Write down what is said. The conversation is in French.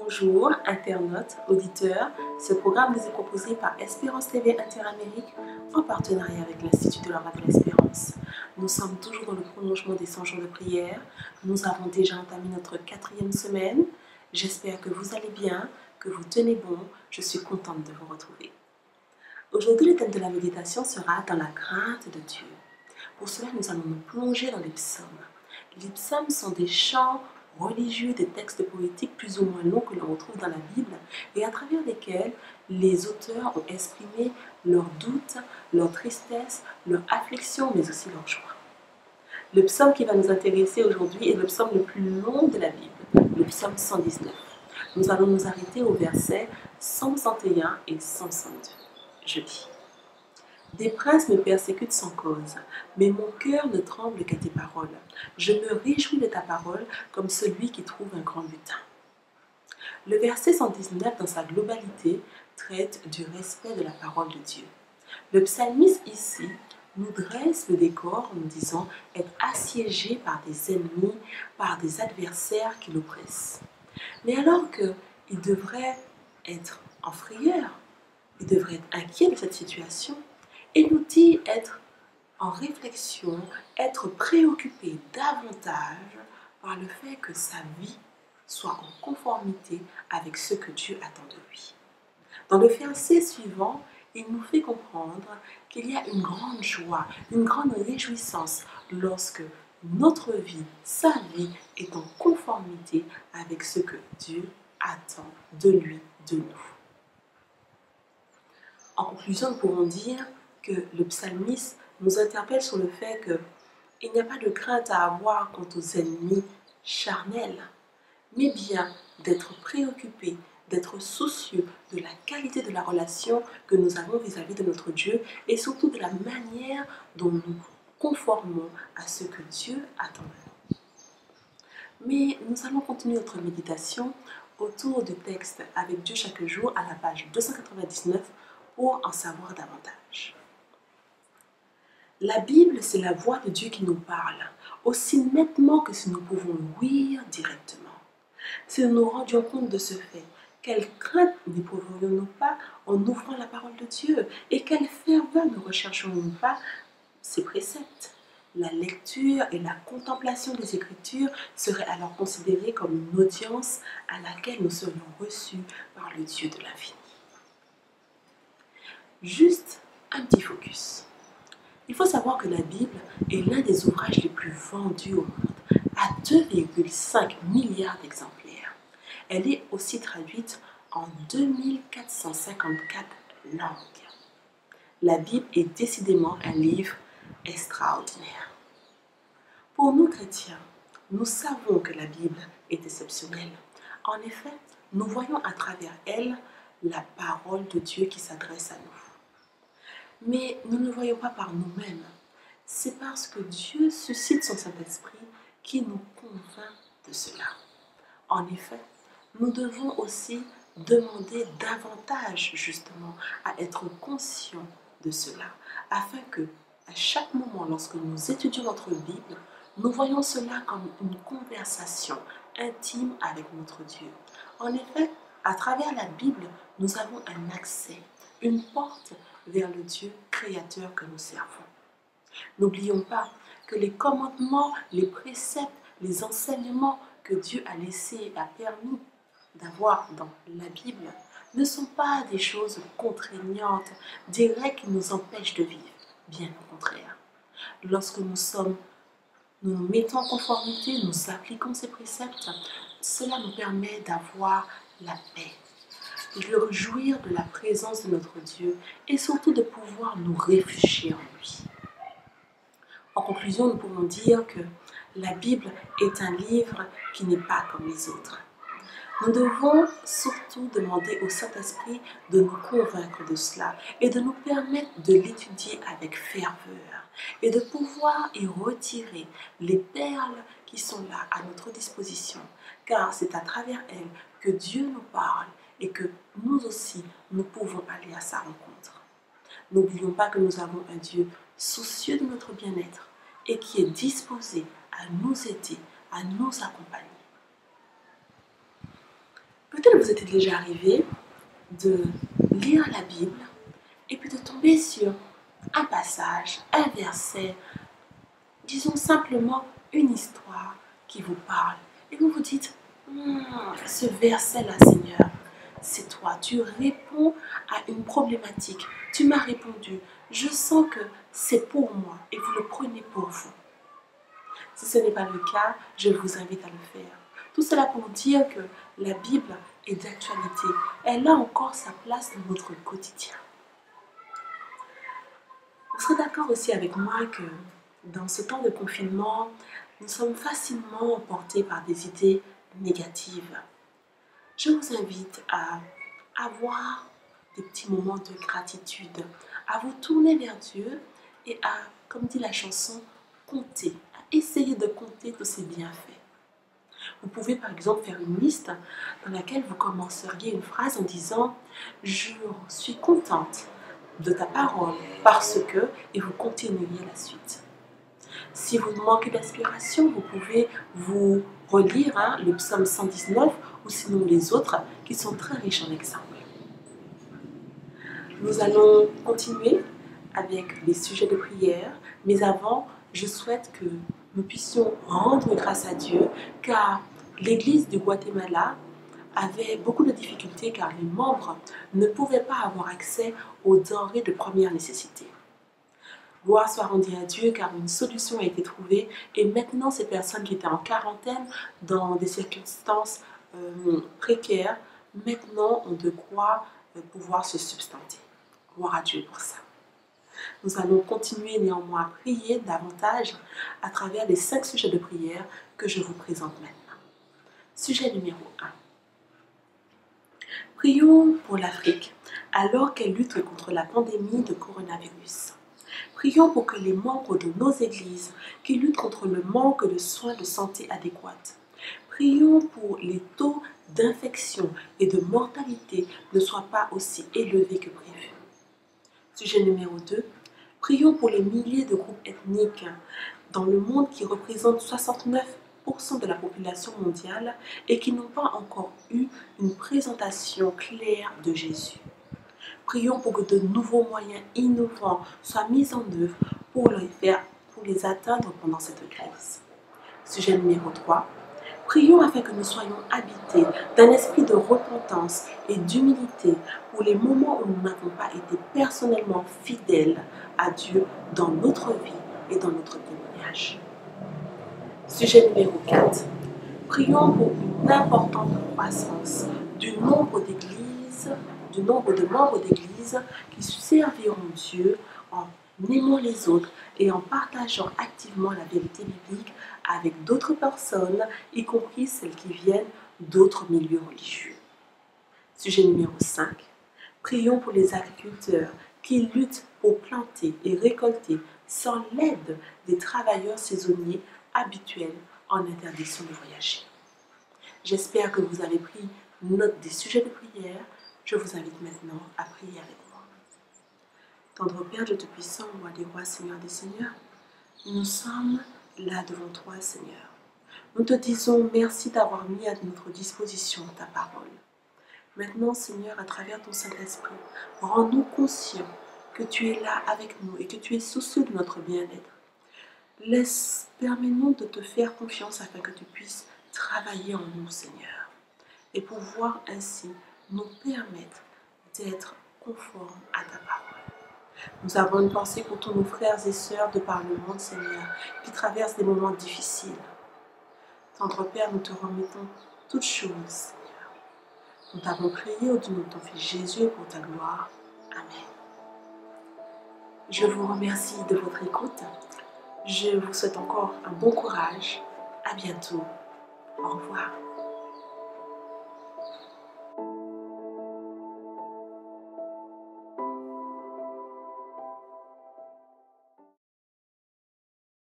Bonjour, internautes, auditeurs. Ce programme vous est proposé par Espérance TV Interamérique en partenariat avec l'Institut de la Voix de l'Espérance. Nous sommes toujours dans le prolongement des 100 jours de prière. Nous avons déjà entamé notre 4e semaine. J'espère que vous allez bien, que vous tenez bon. Je suis contente de vous retrouver. Aujourd'hui, le thème de la méditation sera dans la crainte de Dieu. Pour cela, nous allons nous plonger dans les psaumes. Les psaumes sont des chants religieux, des textes poétiques plus ou moins longs que l'on retrouve dans la Bible et à travers lesquels les auteurs ont exprimé leurs doutes, leur tristesse, leur affliction, mais aussi leur joie. Le psaume qui va nous intéresser aujourd'hui est le psaume le plus long de la Bible, le psaume 119. Nous allons nous arrêter au verset 161 et 162. Je lis. Des princes me persécutent sans cause, mais mon cœur ne tremble qu'à tes paroles. Je me réjouis de ta parole comme celui qui trouve un grand butin. Le verset 119 dans sa globalité traite du respect de la parole de Dieu. Le psalmiste ici nous dresse le décor en nous disant être assiégé par des ennemis, par des adversaires qui l'oppressent. Mais alors qu'il devrait être en frayeur, il devrait être inquiet de cette situation, il nous dit être en réflexion, être préoccupé davantage par le fait que sa vie soit en conformité avec ce que Dieu attend de lui. Dans le verset suivant, il nous fait comprendre qu'il y a une grande joie, une grande réjouissance lorsque notre vie, sa vie, est en conformité avec ce que Dieu attend de lui, de nous. En conclusion, nous pourrons dire que le psalmiste nous interpelle sur le fait qu'il n'y a pas de crainte à avoir quant aux ennemis charnels, mais bien d'être préoccupé, d'être soucieux de la qualité de la relation que nous avons vis-à-vis de notre Dieu et surtout de la manière dont nous conformons à ce que Dieu attend de nous. Mais nous allons continuer notre méditation autour du texte Avec Dieu chaque jour à la page 299 pour en savoir davantage. La Bible, c'est la voix de Dieu qui nous parle, aussi nettement que si nous pouvons l'ouïr directement. Si nous nous rendions compte de ce fait, quelle crainte n'éprouverions-nous pas en ouvrant la parole de Dieu et quelle ferveur ne rechercherions-nous pas ses préceptes? La lecture et la contemplation des Écritures seraient alors considérées comme une audience à laquelle nous serions reçus par le Dieu de l'infini. Juste un petit focus. Il faut savoir que la Bible est l'un des ouvrages les plus vendus au monde, à 2,5 milliards d'exemplaires. Elle est aussi traduite en 2454 langues. La Bible est décidément un livre extraordinaire. Pour nous chrétiens, nous savons que la Bible est exceptionnelle. En effet, nous voyons à travers elle la parole de Dieu qui s'adresse à nous. Mais nous ne le voyons pas par nous-mêmes. C'est parce que Dieu suscite son Saint-Esprit qui nous convainc de cela. En effet, nous devons aussi demander davantage justement à être conscients de cela, afin que, à chaque moment, lorsque nous étudions notre Bible, nous voyons cela comme une conversation intime avec notre Dieu. En effet, à travers la Bible, nous avons un accès, une porte vers le Dieu créateur que nous servons. N'oublions pas que les commandements, les préceptes, les enseignements que Dieu a laissés et a permis d'avoir dans la Bible ne sont pas des choses contraignantes, des règles qui nous empêchent de vivre. Bien au contraire. Lorsque nous nous mettons en conformité, nous appliquons ces préceptes, cela nous permet d'avoir la paix, de jouir de la présence de notre Dieu et surtout de pouvoir nous réfugier en lui. En conclusion, nous pouvons dire que la Bible est un livre qui n'est pas comme les autres. Nous devons surtout demander au Saint-Esprit de nous convaincre de cela et de nous permettre de l'étudier avec ferveur et de pouvoir y retirer les perles qui sont là à notre disposition, car c'est à travers elles que Dieu nous parle et que nous aussi, nous pouvons aller à sa rencontre. N'oublions pas que nous avons un Dieu soucieux de notre bien-être et qui est disposé à nous aider, à nous accompagner. Est-il vous était déjà arrivé de lire la Bible et puis de tomber sur un passage, un verset, disons simplement une histoire qui vous parle et vous vous dites, ce verset-là, Seigneur, c'est toi, tu réponds à une problématique, tu m'as répondu, je sens que c'est pour moi et vous le prenez pour vous. Si ce n'est pas le cas, je vous invite à le faire. Tout cela pour dire que la Bible est d'actualité. Elle a encore sa place dans notre quotidien. Vous serez d'accord aussi avec moi que dans ce temps de confinement, nous sommes facilement emportés par des idées négatives. Je vous invite à avoir des petits moments de gratitude, à vous tourner vers Dieu et à, comme dit la chanson, compter, à essayer de compter tous ses bienfaits. Vous pouvez par exemple faire une liste dans laquelle vous commenceriez une phrase en disant « Je suis contente de ta parole parce que… » et vous continueriez la suite. Si vous manquez d'inspiration, vous pouvez vous relire le psaume 119 ou sinon les autres qui sont très riches en exemples. Nous allons continuer avec les sujets de prière, mais avant, je souhaite que nous puissions rendre grâce à Dieu car l'Église du Guatemala avait beaucoup de difficultés car les membres ne pouvaient pas avoir accès aux denrées de première nécessité. Gloire soit rendue à Dieu car une solution a été trouvée et maintenant ces personnes qui étaient en quarantaine dans des circonstances précaires, maintenant ont de quoi pouvoir se substanter. Gloire à Dieu pour ça. Nous allons continuer néanmoins à prier davantage à travers les 5 sujets de prière que je vous présente maintenant. Sujet numéro 1. Prions pour l'Afrique alors qu'elle lutte contre la pandémie de coronavirus. Prions pour que les membres de nos églises qui luttent contre le manque de soins de santé adéquats. Prions pour les taux d'infection et de mortalité ne soient pas aussi élevés que prévu. Sujet numéro 2. Prions pour les milliers de groupes ethniques dans le monde qui représentent 69% de la population mondiale et qui n'ont pas encore eu une présentation claire de Jésus. Prions pour que de nouveaux moyens innovants soient mis en œuvre pour les atteindre pendant cette crise. Sujet numéro 3. Prions afin que nous soyons habités d'un esprit de repentance et d'humilité pour les moments où nous n'avons pas été personnellement fidèles à Dieu dans notre vie et dans notre témoignage. Sujet numéro 4. Prions pour une importante croissance du nombre de membres d'église qui serviront Dieu en aimant les autres et en partageant activement la vérité biblique avec d'autres personnes, y compris celles qui viennent d'autres milieux religieux. Sujet numéro 5. Prions pour les agriculteurs qui luttent pour planter et récolter sans l'aide des travailleurs saisonniers habituels en interdiction de voyager. J'espère que vous avez pris note des sujets de prière. Je vous invite maintenant à prier avec moi. Tendre Père, Dieu Tout-Puissant, Roi des rois, Seigneur des seigneurs, nous sommes là devant toi, Seigneur. Nous te disons merci d'avoir mis à notre disposition ta parole. Maintenant, Seigneur, à travers ton Saint-Esprit, rends-nous conscients que tu es là avec nous et que tu es soucieux de notre bien-être. Permets-nous de te faire confiance afin que tu puisses travailler en nous, Seigneur, et pouvoir ainsi nous permettre d'être conformes à ta parole. Nous avons une pensée pour tous nos frères et sœurs de par le monde, Seigneur, qui traversent des moments difficiles. Tendre Père, nous te remettons toutes choses, Seigneur. Nous t'avons prié au nom de ton Fils Jésus et pour ta gloire. Amen. Je vous remercie de votre écoute. Je vous souhaite encore un bon courage. À bientôt. Au revoir.